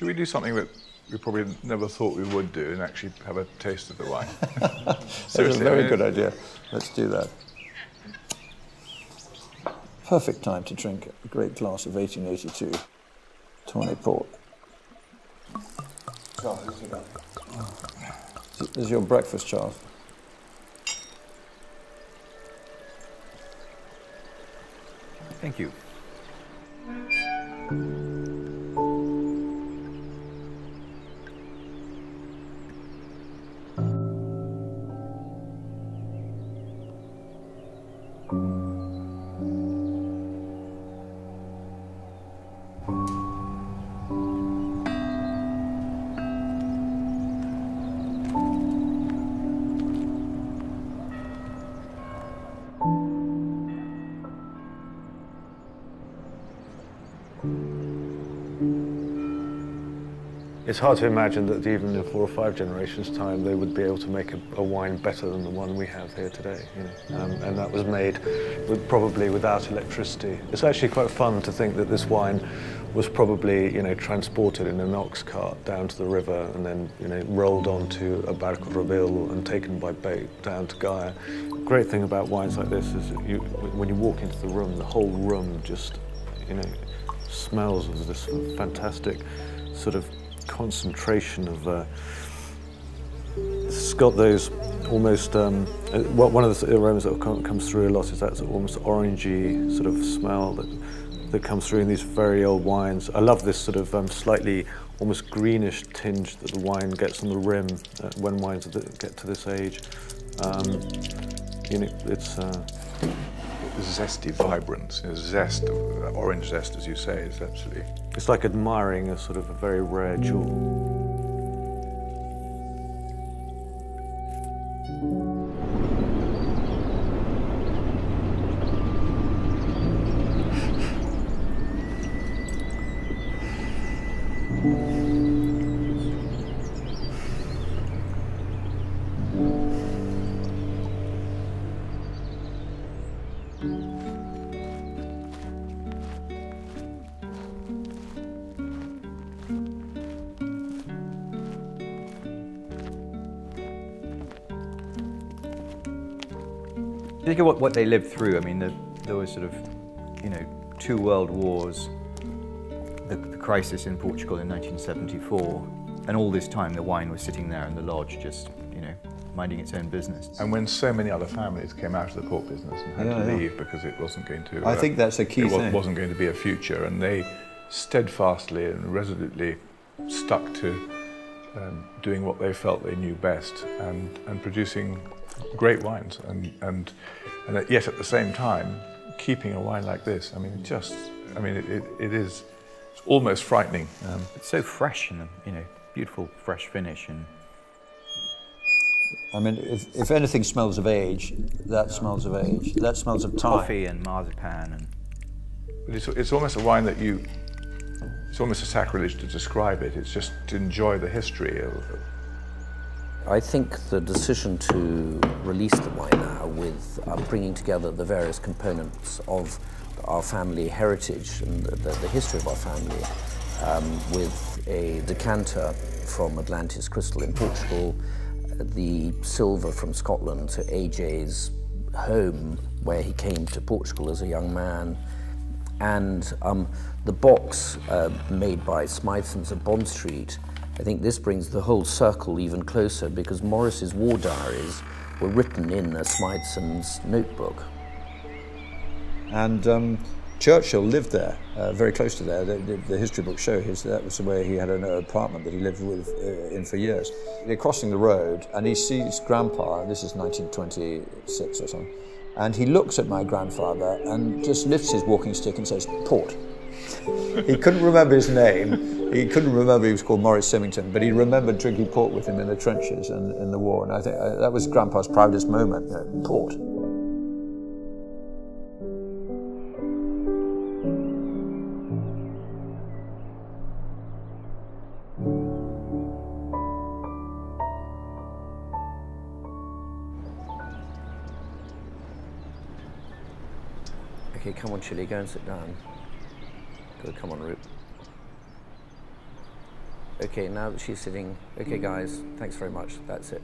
Should we do something that we probably never thought we would do and actually have a taste of the wine? That's a very good idea. Let's do that. Perfect time to drink a great glass of 1882 Tawny Port. This is your breakfast, Charles. Thank you. It's hard to imagine that even in 4 or 5 generations' time they would be able to make a wine better than the one we have here today. You know? And that was made probably without electricity. It's actually quite fun to think that this wine was probably, you know, transported in an ox cart down to the river and then, you know, rolled onto a barque rabil and taken by boat down to Gaia. The great thing about wines like this is that when you walk into the room, the whole room just, you know, smells of this fantastic sort of concentration of it's got those almost one of the aromas that comes through a lot is that almost orangey sort of smell that comes through in these very old wines. I love this sort of slightly almost greenish tinge that the wine gets on the rim when wines get to this age. You know, it's zesty vibrance, you know, zest, orange zest, as you say, is absolutely. It's like admiring a sort of a very rare jewel. Think of what they lived through. I mean, there was sort of, you know, 2 world wars, the crisis in Portugal in 1974, and all this time the wine was sitting there in the lodge just, you know, minding its own business. And when so many other families came out of the port business and had to leave because it wasn't going to... I think that's a key thing. It wasn't going to be a future, and they steadfastly and resolutely stuck to doing what they felt they knew best and producing great wines and yet at the same time keeping a wine like this. I mean, it is almost frightening. It's so fresh and, you know, beautiful fresh finish. And I mean, if anything smells of age, that smells of age. That smells of time. Coffee and marzipan and. But it's almost a wine that it's almost a sacrilege to describe it. It's just to enjoy the history of. I think the decision to release the wine now with bringing together the various components of our family heritage and the history of our family with a decanter from Atlantis Crystal in Portugal, the silver from Scotland to AJ's home where he came to Portugal as a young man, and the box made by Smythson's at Bond Street. I think this brings the whole circle even closer because Morris's war diaries were written in Smythson's notebook. And Churchill lived there, very close to there. The history books show that was where he had an apartment that he lived with in for years. They're crossing the road and he sees Grandpa, this is 1926 or something, and he looks at my grandfather and just lifts his walking stick and says, "Port." He couldn't remember his name. He couldn't remember he was called Maurice Symington, but he remembered drinking port with him in the trenches and in the war. And I think that was Grandpa's proudest moment, you know, port. Okay, come on, Chili, go and sit down. Come on, Root. okay, now that she's sitting, okay guys, thanks very much, that's it.